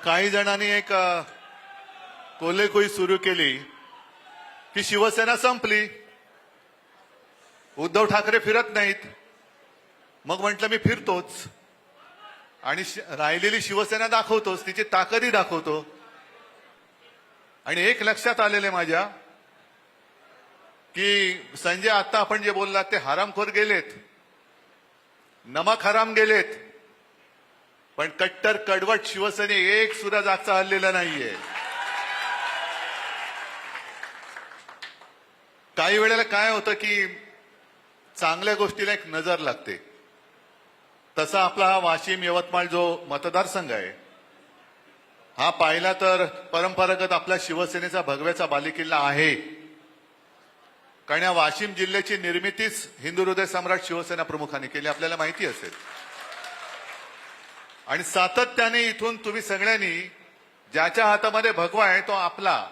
काही जणांनी एक कोल्हेकुई सुरू केली की शिवसेना संपली, उद्धव ठाकरे फिरत नाहीत. मग म्हटलं मी फिरतोच आणि राहिलेली शिवसेना दाखवतोच, तिची ताकदही दाखवतो. आणि एक लक्षात आलेले माझ्या की संजय आता आपण जे बोललात ते हरामखोर गेलेत, नमक हराम गेलेत, पण कट्टर कडवट शिवसेने एक सुद्धा जागचा हल्लेला नाहीये. काही वेळेला काय होतं की चांगल्या गोष्टीला एक नजर लागते. तसा आपला हा वाशिम यवतमाळ जो मतदारसंघ आहे हा पाहिला तर परंपरागत आपल्या शिवसेनेचा भगव्याचा बालेकिल्ला आहे. कारण या वाशिम जिल्ह्याची निर्मितीच हिंदू हृदय सम्राट शिवसेना प्रमुखांनी केली, आपल्याला माहिती असेल. आणि सातत्याने इथून तुम्ही सगळ्यांनी ज्याच्या हातामध्ये भगवा आहे तो आपला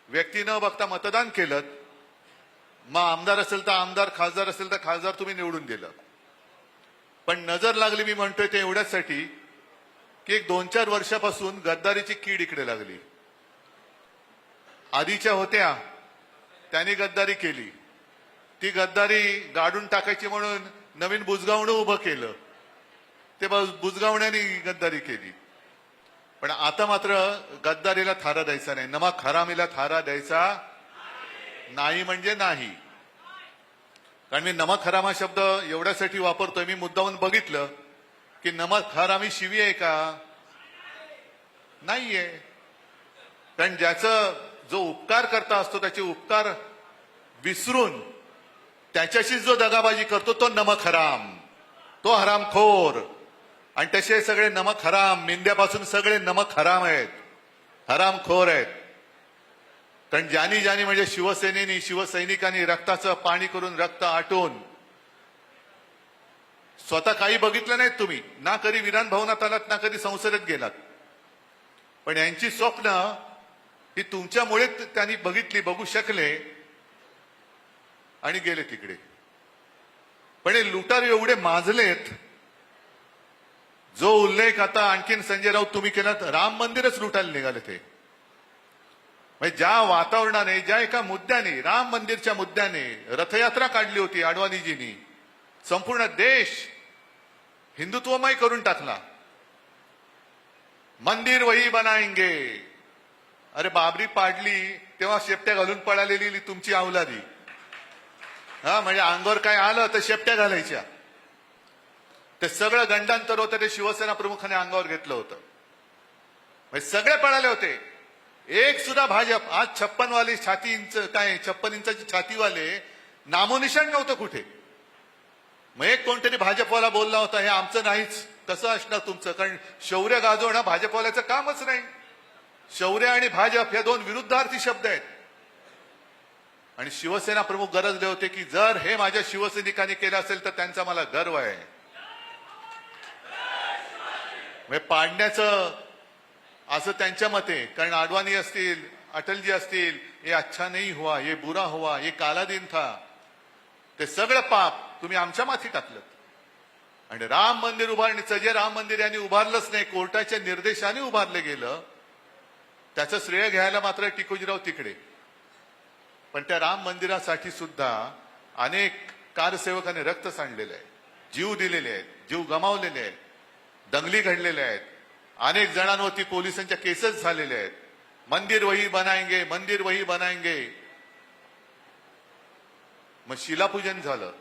व्यक्ती न बघता मतदान केलं. मग आमदार असेल तर आमदार, खासदार असेल तर खासदार तुम्ही निवडून दिलं. पण नजर लागली, मी म्हणतोय ते एवढ्यासाठी की एक 2-4 वर्षापासून गद्दारीची कीड इकडे लागली. आधीच्या होत्या त्यांनी गद्दारी केली, ती गद्दारी गाडून टाकायची म्हणून नवीन बुजगावणं उभं केलं, ते बुजगावण्याने गद्दारी केली. पण आता मात्र गद्दारीला थारा द्यायचा नाही, नमक हरामीला थारा द्यायचा नाही म्हणजे नाही. कारण मी नमक हराम हा शब्द एवढ्यासाठी वापरतोय, मी मुद्दाहून बघितलं की नमक हरामी शिवी आहे का? नाहीये. कारण ज्याचं जो उपकार करता असतो त्याचे उपकार विसरून त्याच्याशी जो दगाबाजी करतो तो नमक हराम, तो हरामखोर. आणि तसे सगळे नमक हराम, मेंद्यापासून सगळे नमक हराम आहेत, हरामखोर आहेत. कारण ज्यानी ज्यानी म्हणजे शिवसेनेनी, शिवसैनिकांनी रक्ताचं पाणी करून, रक्त आटून, स्वतः काही बघितलं नाहीत तुम्ही, ना कधी विधान भवनात आलात ना कधी संसदेत गेलात. पण यांची स्वप्न ही तुमच्यामुळे त्यांनी बघितली, बघू शकले आणि गेले तिकडे. पण हे लुटार एवढे माजलेत, जो उल्लेख आता आणखीन संजय राऊत तुम्ही केलात, राम मंदिरच लुटायला निघाले ते. म्हणजे ज्या वातावरणाने, ज्या एका मुद्द्याने, राम मंदिरच्या मुद्द्याने रथयात्रा काढली होती आडवाणीजींनी, संपूर्ण देश हिंदुत्वमय करून टाकला. मंदिर वही बनाएंगे. अरे बाबरी पाडली तेव्हा शेपट्या घालून पळालेली तुमची अवलादी, हा म्हणजे अंगावर काय आलं तर शेपट्या घालायच्या. ते सगळं गंडांतर होतं, ते शिवसेना प्रमुखाने अंगावर घेतलं होतं. म्हणजे सगळे पळाले होते, एक सुद्धा भाजप. आज 56 वाली छाती इंच, काय 56 इंचाची छातीवाले नामोनिशाण नव्हतं कुठे. मग एक कोणतरी भाजपवाला बोलला होता हे आमचं नाहीच. कसं असणार तुमचं? कारण शौर्य गाजवणं भाजपवाल्याचं कामच नाही. शौर्य आणि भाजप हे दोन विरुद्धार्थी शब्द आहेत. आणि शिवसेना प्रमुख गरजले होते की जर हे माझ्या शिवसैनिकांनी केलं असेल तर त्यांचा मला गर्व आहे. म्हणजे पाडण्याचं असं त्यांच्या मते. कारण आडवाणी असतील, अटलजी असतील, ये अच्छा नहीं हुआ, ये बुरा हुआ, ये काला दिन था, ते सगळं पाप तुम्ही आमच्या माथी टाकलं. आणि राम मंदिर उभारणीचं, जे राम मंदिर यांनी उभारलंच नाही, कोर्टाच्या निर्देशाने उभारलं गेलं, त्याचं श्रेय घ्यायला मात्र टिकोजीराव तिकडे. पण त्या राम मंदिरासाठी सुद्धा अनेक कारसेवकांनी रक्त सांडलेलं आहे, जीव दिलेले आहेत, जीव गमावलेले आहेत, दंगली घडलेल्या आहेत, अनेक जणांवरती पोलिसांच्या केसेस झालेल्या आहेत. मंदिर वही बनाएंगे, मंदिर वही बनाएंगे. मग शिलापूजन झालं,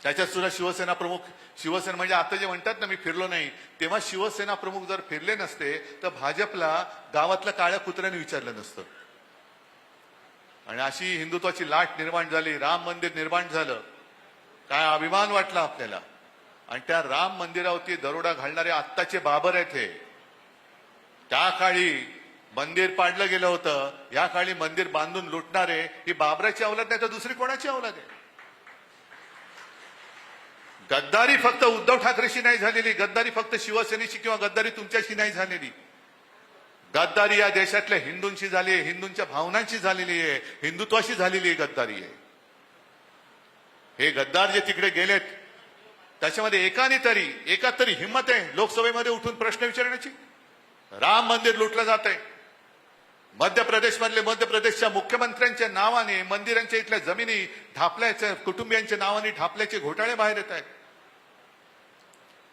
त्याच्यात सुद्धा शिवसेना प्रमुख, शिवसेना म्हणजे आता जे म्हणतात ना मी फिरलो नाही, तेव्हा शिवसेना प्रमुख जर फिरले नसते तर भाजपला गावातल्या काळ्या कुत्र्याने विचारलं नसतं. आणि अशी हिंदुत्वाची लाट निर्माण झाली, राम मंदिर निर्माण झालं. काय अभिमान वाटला आपल्याला. आणि त्या राम मंदिरावरती दरोडा घालणारे आत्ताचे बाबर आहेत हे. त्या काळी मंदिर पाडलं गेलं होतं, या काळी मंदिर बांधून लुटणारे ही बाबराची अवलाद नाही तर दुसरी कोणाची अवलाद आहे? गद्दारी फक्त उद्धव ठाकरेशी नाही झालेली, गद्दारी फक्त शिवसेनेशी किंवा गद्दारी तुमच्याशी नाही झालेली. गद्दारी या देशातल्या हिंदूंशी झाली आहे, हिंदूंच्या भावनांशी झालेली आहे, हिंदुत्वाशी झालेली आहे गद्दारी आहे. हे गद्दार जे तिकडे गेलेत त्याच्यामध्ये एका तरी हिंमत आहे लोकसभेमध्ये उठून प्रश्न विचारण्याची? राम मंदिर लुटलं जात आहे. मध्य प्रदेशमधले मध्य प्रदेशच्या मुख्यमंत्र्यांच्या नावाने मंदिरांच्या इथल्या जमिनी ढापल्याच्या कुटुंबियांच्या नावाने ढापल्याचे घोटाळे बाहेर येत आहेत.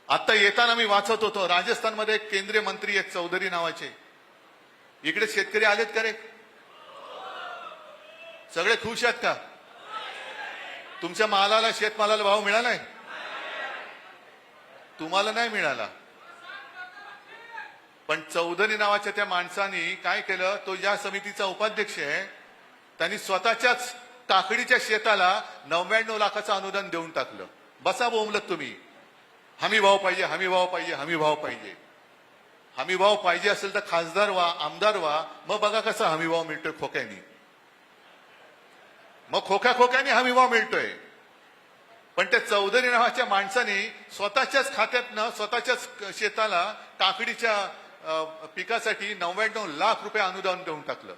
आता येताना मी वाचत होतो राजस्थानमध्ये एक केंद्रीय मंत्री आहेत चौधरी नावाचे. इकडे शेतकरी आलेत का रे? सगळे खुश आहेत का? तुमच्या मालाला शेतमालाला भाव मिळालाय? तुम्हाला नाही मिळाला. पण चौधरी नावाच्या त्या माणसाने काय केलं, तो या समितीचा उपाध्यक्ष आहे, त्यांनी स्वतःच्याच काकडीच्या शेताला 99 लाखाचं अनुदान देऊन टाकलं. बसा बोंबलत तुम्ही, हमी भाव पाहिजे, हमी भाव पाहिजे, हमी भाव पाहिजे. हमी भाव पाहिजे असेल तर खासदार व्हा, आमदार व्हा, मग बघा कसा हमी भाव मिळतोय खोक्यानी. मग खोक्याने हमी भाव मिळतोय. पण त्या चौधरी नावाच्या माणसाने स्वतःच्याच खात्यातनं स्वतःच्याच शेताला काकडीच्या पिकासाठी 99 लाख रुपये अनुदान देऊन टाकलं.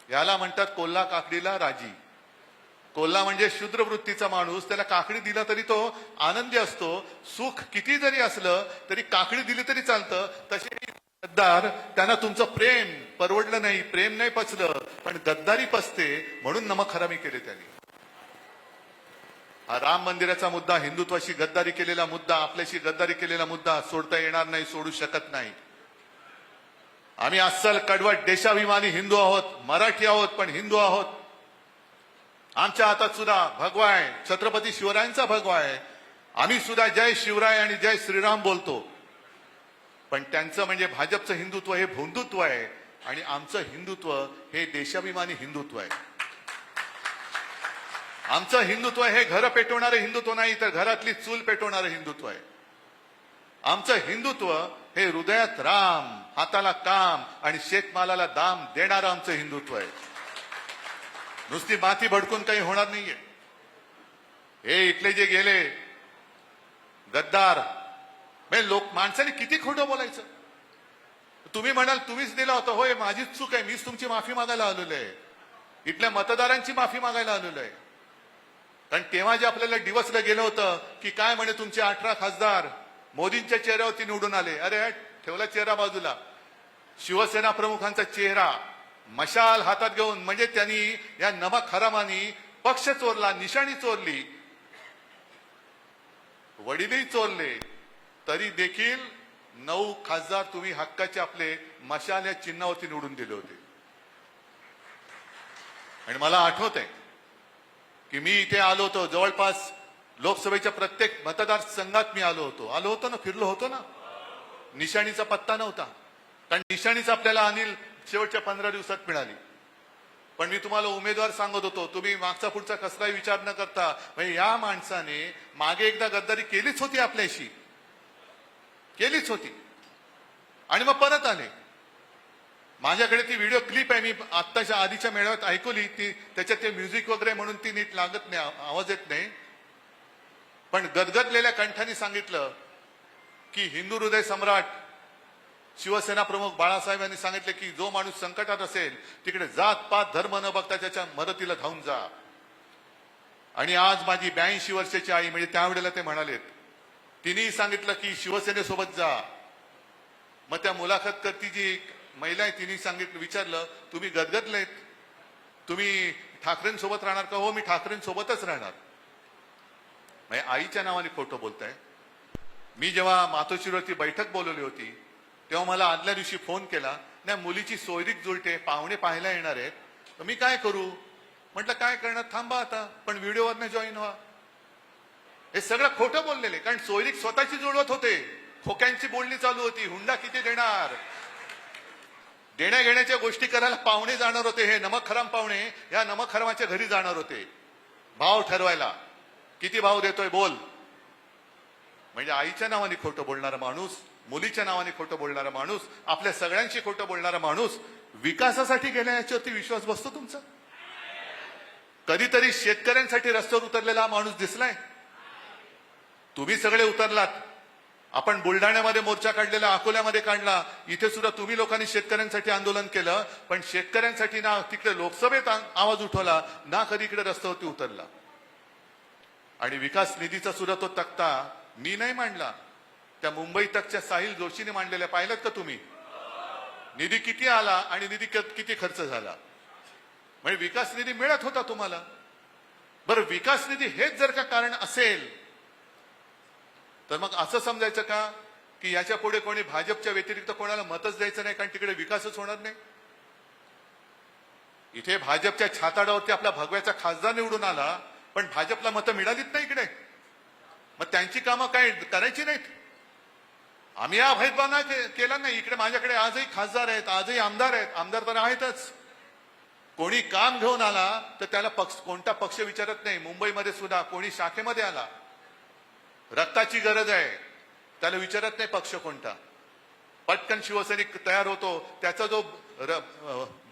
याला म्हणतात कोल्हा काकडीला राजी. कोल्हा म्हणजे शूद्र वृत्तीचा माणूस. त्याला काकडी दिला तरी तो आनंदी असतो. सुख किती जरी असलं तरी काकडी दिली तरी चालतं. तसे गद्दार, त्यांना तुमचं प्रेम परवडलं नाही, प्रेम नाही पचलं, पण गद्दारी पचते म्हणून नमक हरामी केले त्यांनी. हा राम मंदिराचा मुद्दा, हिंदुत्वाशी गद्दारी केलेला मुद्दा, आपल्याशी गद्दारी केलेला मुद्दा सोडता येणार नाही, सोडू शकत नाही. आम्ही अस्सल कडवट देशाभिमानी हिंदू आहोत, मराठी आहोत, पण हिंदू आहोत. आमच्या हातात सुद्धा भगवा आहे, छत्रपती शिवरायांचा भगवा आहे. आम्ही सुद्धा जय शिवराय आणि जय श्रीराम बोलतो. पण त्यांचं म्हणजे भाजपचं हिंदुत्व हे भोंदुत्व आहे आणि आमचं हिंदुत्व हे देशाभिमानी हिंदुत्व आहे. आमचं हिंदुत्व हे घर पेटवणारं हिंदुत्व नाही, तर घरातली चूल पेटवणारं हिंदुत्व आहे. आमचं हिंदुत्व हे हृदयात राम, हाताला काम आणि शेतमालाला दाम देणारं आमचं हिंदुत्व आहे. नुसती माती भडकून काही होणार नाहीये. हे इथले जे गेले गद्दार, लोक माणसाने किती खोटं बोलायचं. तुम्ही म्हणाल तुम्हीच दिला होता, होय माझीच चूक आहे, मीच तुमची माफी मागायला आलेलो आहे, इथल्या मतदारांची माफी मागायला आलेलो आहे. कारण तेव्हा जे आपल्याला डिवसलं गेलं होतं की काय म्हणे तुमचे 18 खासदार मोदींच्या चेहऱ्यावरती निवडून आले. अरे ठेवला चेहरा बाजूला, शिवसेना प्रमुखांचा चेहरा मशाल हातात घेऊन, म्हणजे त्यांनी या नमक हरामानी पक्ष चोरला, निशाणी चोरली, वडीलही चोरले, तरी देखील 9 खासदार तुम्ही हक्काचे आपले मशाल या चिन्हावरती निवडून दिले होते. आणि मला आठवत आहे की मी इथे आलो होतो, जवळपास लोकसभेच्या प्रत्येक मतदारसंघात मी आलो होतो ना, फिरलो होतो ना. निशाणीचा पत्ता नव्हता, कारण निशाणीच आपल्याला अनिल शेवटच्या 15 दिवसात मिळाली. पण मी तुम्हाला उमेदवार सांगत होतो, तुम्ही मागचा पुढचा कसलाही विचार न करता, म्हणजे या माणसाने मागे एकदा गद्दारी केलीच होती, आपल्याशी केलीच होती, आणि मग परत आले. माझ्याकडे ती व्हिडिओ क्लिप आहे, मी आत्ताच्या आधीच्या मेळाव्यात ऐकवली ती. त्याच्यात ते म्युझिक वगैरे म्हणून ती नीट लागत नाही, आवाज येत नाही. पण गदगदलेल्या कंठाने सांगितलं की हिंदू हृदय सम्राट शिवसेना प्रमुख बाळासाहेब यांनी सांगितले की जो माणूस संकटात असेल तिकडे जात पात धर्म न बघता त्याच्या मदतीला धावून जा. आणि आज माझी 82 वर्षाची आई, म्हणजे त्यावेळेला ते म्हणालेत, तिनेही सांगितलं की शिवसेनेसोबत जा. मग त्या मुलाखत करती जी महिला आहे तिने सांगितलं, विचारलं तुम्ही गदगदलेत, तुम्ही ठाकरेंसोबत राहणार का? हो, मी ठाकरेंसोबतच राहणार. म्हणजे आईच्या नावाने खोटं बोलताय. मी जेव्हा मातोश्रीवरती बैठक बोलवली होती तेव्हा मला आदल्या दिवशी फोन केला, नाही मुलीची सोयरीक जुळते, पाहुणे पाहायला येणार आहेत, तर मी काय करू? म्हटलं काय करणार, थांबा आता, पण व्हिडिओवरनं जॉईन व्हा. हे सगळं खोटं बोललेले, कारण सोयरीक स्वतःची जुळवत होते, खोक्यांची बोलणी चालू होती, हुंडा किती देणार, देण्या घेण्याच्या गोष्टी करायला पाहुणे जाणार होते. हे नमक हराम पाहुणे या नमक हरामाच्या घरी जाणार होते भाव ठरवायला, किती भाव देतोय बोल. म्हणजे आईच्या नावाने खोटं बोलणारा माणूस, मुलीच्या नावाने खोटं बोलणारा माणूस, आपल्या सगळ्यांशी खोटं बोलणारा माणूस विकासासाठी गेल्या याच्यावरती विश्वास बसतो तुमचा? कधीतरी शेतकऱ्यांसाठी रस्त्यावर उतरलेला हा माणूस दिसलाय? तुम्ही सगळे उतरलात. आपण बुलढाण्यामध्ये मोर्चा काढलेला, अकोल्यामध्ये काढला, इथे सुद्धा तुम्ही लोकांनी शेतकऱ्यांसाठी आंदोलन केलं, पण शेतकऱ्यांसाठी ना तिकडे लोकसभेत आवाज उठवला, ना कधी इकडे रस्त्यावरती उतरला. आणि विकास निधीचा सुद्धा तो तक्ता मी नाही मांडला, त्या मुंबई तकच्या साहिल जोशीने मांडलेल्या, पाहिलात का तुम्ही? निधी किती आला आणि निधी किती खर्च झाला, म्हणजे विकास निधी मिळत होता तुम्हाला. बरं, विकास निधी हेच जर का कारण असेल तर मग असं समजायचं का की याच्या पुढे कोणी भाजपच्या व्यतिरिक्त कोणाला मतच द्यायचं नाही, कारण तिकडे विकासच होणार नाही. इथे भाजपच्या छाताडावरती आपला भगव्याचा खासदार निवडून आला, पण भाजपला मतं मिळालीच नाही इकडे. मग त्यांची कामं काय करायची नाहीत? आम्ही या भेदभाव केला नाही. इकडे माझ्याकडे आजही खासदार आहेत, आजही आमदार आहेत, आमदार तर आहेतच. कोणी काम घेऊन आला तर त्याला कोणता पक्ष विचारत नाही. मुंबईमध्ये सुद्धा कोणी शाखेमध्ये आला, रक्ताची गरज आहे, त्याला विचारत नाही पक्ष कोणता. पटकन शिवसैनिक तयार होतो, त्याचा जो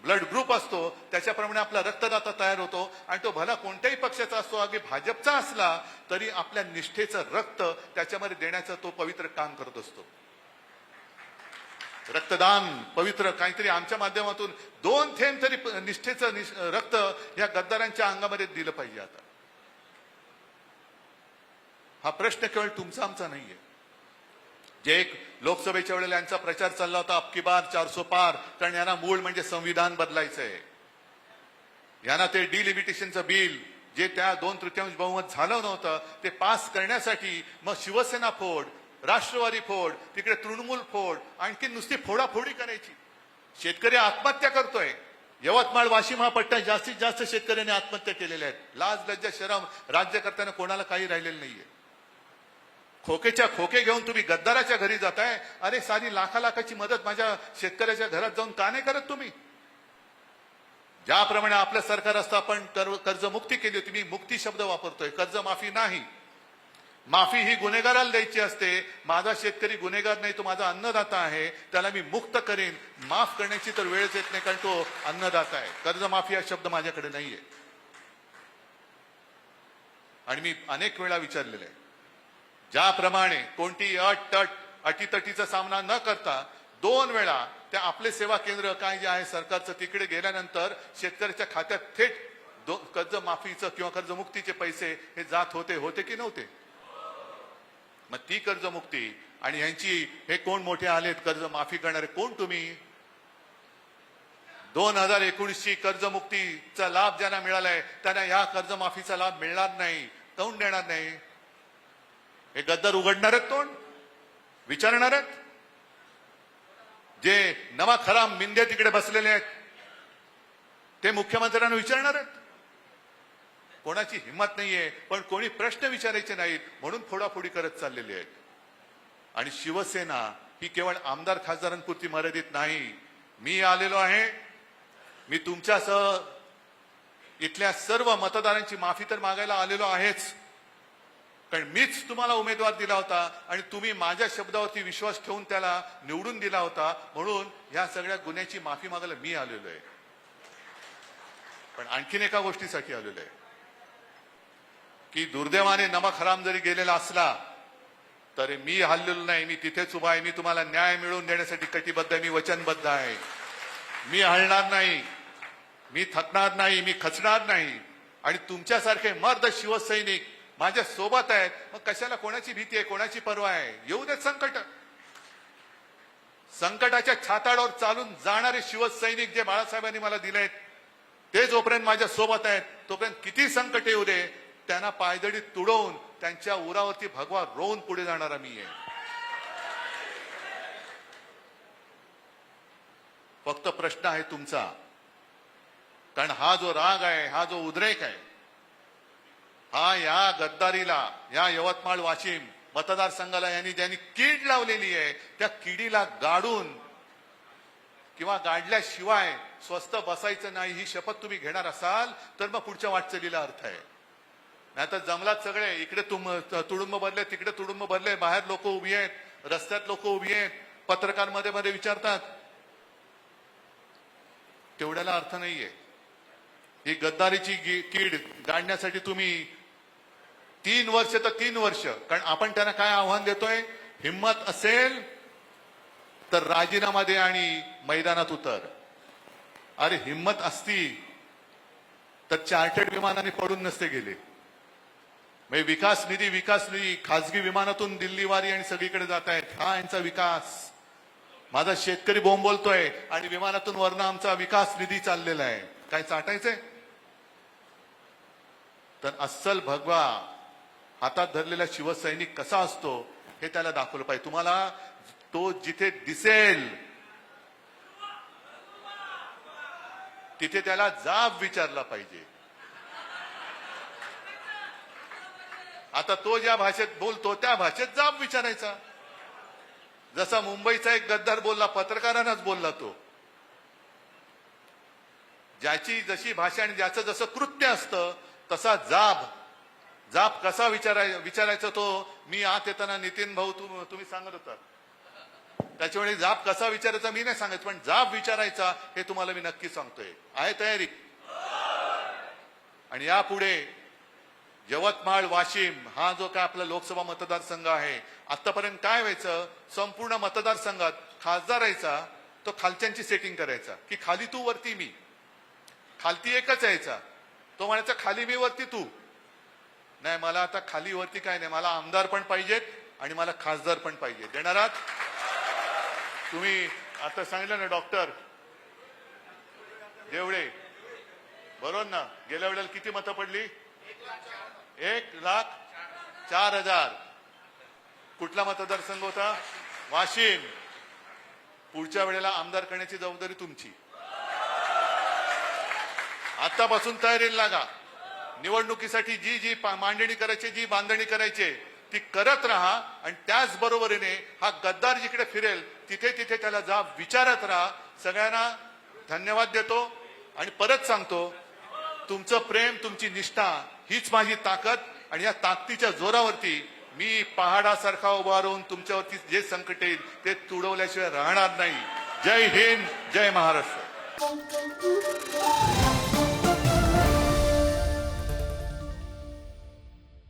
ब्लड ग्रुप असतो त्याच्याप्रमाणे आपला रक्तदाता तयार होतो, आणि तो भला कोणत्याही पक्षाचा असतो, अगदी भाजपचा असला तरी आपल्या निष्ठेचं रक्त त्याच्यामध्ये देण्याचं तो पवित्र काम करत असतो. रक्तदान पवित्र काहीतरी आमच्या माध्यमातून 2 थेंब तरी निष्ठेचं रक्त या गद्दारांच्या अंगामध्ये दिलं पाहिजे. आता हा प्रश्न केवळ तुमचा आमचा नाहीये. जे एक लोकसभेच्या वेळेला यांचा प्रचार चालला होता, अबकी बार 400 पार, कारण यांना मूळ म्हणजे संविधान बदलायचंय. यांना ते डिलिमिटेशनचं बिल जे त्या 2/3 बहुमत झालं नव्हतं ते पास करण्यासाठी मग शिवसेना फोड, राष्ट्रवादी फोड, तिकडे तृणमूल फोड, आणखी नुसती फोडाफोडी करायची. शेतकरी आत्महत्या करतोय. यवतमाळ वाशिम हा पट्टा जास्तीत जास्त शेतकऱ्यांनी आत्महत्या केलेल्या आहेत. लाज लज्जा शरम राज्यकर्त्यांना कोणाला काही राहिलेलं नाहीये. खोकेच्या खोके घेऊन तुम्ही गद्दाराच्या घरी जाताय. अरे सारी लाखाची मदत माझ्या शेतकऱ्याच्या घरात जाऊन का नाही करत तुम्ही? ज्याप्रमाणे आपलं सरकार असतं आपण कर्जमुक्ती केली होती. मी मुक्ती शब्द वापरतोय, कर्जमाफी नाही. माफी ही गुन्हेगाराला द्यायची असते. माझा शेतकरी गुन्हेगार नाही, तो माझा अन्नदाता आहे, त्याला मी मुक्त करेन. माफ करण्याची तर वेळच येत नाही, कारण तो अन्नदाता आहे. कर्जमाफी हा शब्द माझ्याकडे नाहीये. आणि मी अनेक वेळा विचारलेलं आहे, ज्याप्रमाणे कोणती अटीतटीचा सामना न करता 2 वेळा त्या आपले सेवा केंद्र काय जे आहे सरकारचं तिकडे गेल्यानंतर शेतकऱ्याच्या खात्यात थेट कर्जमाफीचं किंवा कर्जमुक्तीचे पैसे हे जात होते की नव्हते? मग ती कर्जमुक्ती आणि यांची हे कोण मोठे आलेत कर्ज माफी करणारे, कोण तुम्ही? 2019ची कर्जमुक्तीचा लाभ ज्यांना मिळालाय त्यांना या कर्जमाफीचा लाभ मिळणार नाही. काऊन देणार नाही? हे गद्दार उघडणार आहेत तोंड, विचारणार आहेत. जे नवा खराम मिंदे तिकडे बसलेले आहेत ते मुख्यमंत्र्यांना विचारणार आहेत. कोणाची हिंमत नाहीये, पण कोणी प्रश्न विचारायचे नाहीत म्हणून फोडाफोडी करत चाललेली आहेत. आणि शिवसेना ही केवळ आमदार खासदारांपुरती मर्यादित नाही. मी आलेलो आहे, मी तुमच्यासह इथल्या सर्व मतदारांची माफी तर मागायला आलेलो आहेच, कारण मीच तुम्हाला उमेदवार दिला होता आणि तुम्ही माझ्या शब्दावरती विश्वास ठेवून त्याला निवडून दिला होता, म्हणून या सगळ्या गुन्ह्याची माफी मागायला मी आलेलो आहे. पण आणखीन एका गोष्टीसाठी आलेलो आहे की दुर्दैवाने नमक हराम जरी गेलेला असला तरी मी हल्लेलो नाही. मी तिथेच उभा आहे. मी तुम्हाला न्याय मिळवून देण्यासाठी कटिबद्ध आहे. मी वचनबद्ध आहे. मी हलणार नाही, मी थकणार नाही, मी खचणार नाही. आणि तुमच्यासारखे मर्द शिवसैनिक माझ्या सोबत आहेत. मग कशाला कोणाची भीती आहे, कोणाची पर्वा आहे? येऊ देत संकट. संकटाच्या छाताडावर चालून जाणारे शिवसैनिक जे बाळासाहेबांनी मला दिलेत ते जोपर्यंत माझ्या सोबत आहेत तोपर्यंत किती संकट येऊ दे, त्यांना पायदळी तुडवून त्यांच्या उरावरती भगवा रोवून पुढे जाणारा मी आहे. फक्त प्रश्न आहे तुमचा, कारण हा जो राग आहे, हा जो उद्रेक आहे, हा या गद्दारीला, या यवतमाळ वाशिम मतदारसंघाला ज्यांनी कीड लावलेली आहे त्या किडीला गाडून किंवा गाडल्याशिवाय स्वस्थ बसायचं नाही ही शपथ तुम्ही घेणार असाल तर मग पुढच्या वाटचालीला अर्थ आहे. नाहीतर जंगलात सगळे इकडे तुडुंब भरले, तिकडे तुडुंब भरले, बाहेर लोक उभी आहेत, रस्त्यात लोक उभी आहेत, पत्रकार मध्ये विचारतात, तेवढ्याला अर्थ नाहीये. ही गद्दारीची कीड गाडण्यासाठी तुम्ही 3 वर्ष तर 3 वर्ष, कारण आपण त्यांना काय आव्हान देतोय, हिम्मत असेल तर राजीनामा दे आणि मैदानात उतर. अरे हिम्मत असती तर चार्टर्ड विमानाने पडून नसते गेले. म्हणजे विकास निधी खासगी विमानातून दिल्लीवारी आणि सगळीकडे जात आहेत. हा यांचा विकास. माझा शेतकरी बोंब बोलतोय आणि विमानातून वरनं आमचा विकास निधी चाललेला आहे. काय चाटायचंय? तर अस्सल भगवा हातात धरलेला शिवसैनिक कसा असतो हे त्याला दाखवलं पाहिजे. तुम्हाला तो जिथे दिसेल तिथे त्याला जाब विचारला पाहिजे. आता तो ज्या भाषेत बोलतो त्या भाषेत जाब विचारायचा. जसा मुंबईचा एक गद्दार बोलला, पत्रकारांनाच बोलला तो. ज्याची जशी भाषा आणि ज्याचं जसं कृत्य असतं तसा जाब कसा विचारायचा तो मी आत येताना नितीन भाऊ तुम्ही सांगत होता. त्याच्यामुळे जाब कसा विचारायचा मी नाही सांगत, पण जाब विचारायचा हे तुम्हाला मी नक्की सांगतोय. आहे तयारी? आणि यापुढे यवतमाळ वाशिम हा जो काय आपला लोकसभा मतदारसंघ आहे, आतापर्यंत काय व्हायचं, संपूर्ण मतदारसंघात खासदार यायचा तो खालच्यांची सेटिंग करायचा की खाली तू वरती मी, खालती एकच यायचा तो म्हणायचा खाली मी वरती तू. नाही, मला आता खाली वरती काय नाही, मला आमदार पण पाहिजेत आणि मला खासदार पण पाहिजे. देणार आहात तुम्ही? आता सांगितलं ना डॉक्टर देवळे, बरोबर ना? गेल्या वेळेला किती मतं पडली? 1,04,000. कुठला मतदारसंघ होता? वाशिम. पुढच्या वेळेला आमदार करण्याची जबाबदारी तुमची. आतापासून तयारीला लागा. निवडणुकीसाठी जी मांडणी करायची, जी बांधणी करायची ती करत राहा आणि त्याच बरोबरीने हा गद्दार जिकडे फिरेल तिथे तिथे त्याला जाब विचारत राहा. सगळ्यांना धन्यवाद देतो आणि परत सांगतो, तुमचं प्रेम, तुमची निष्ठा हीच माझी ताकद आणि या ताकदीच्या जोरावरती मी पहाडासारखा उभा राहून तुमच्यावरती जे संकट येईल ते तुडवल्याशिवाय राहणार नाही. जय हिंद, जय महाराष्ट्र.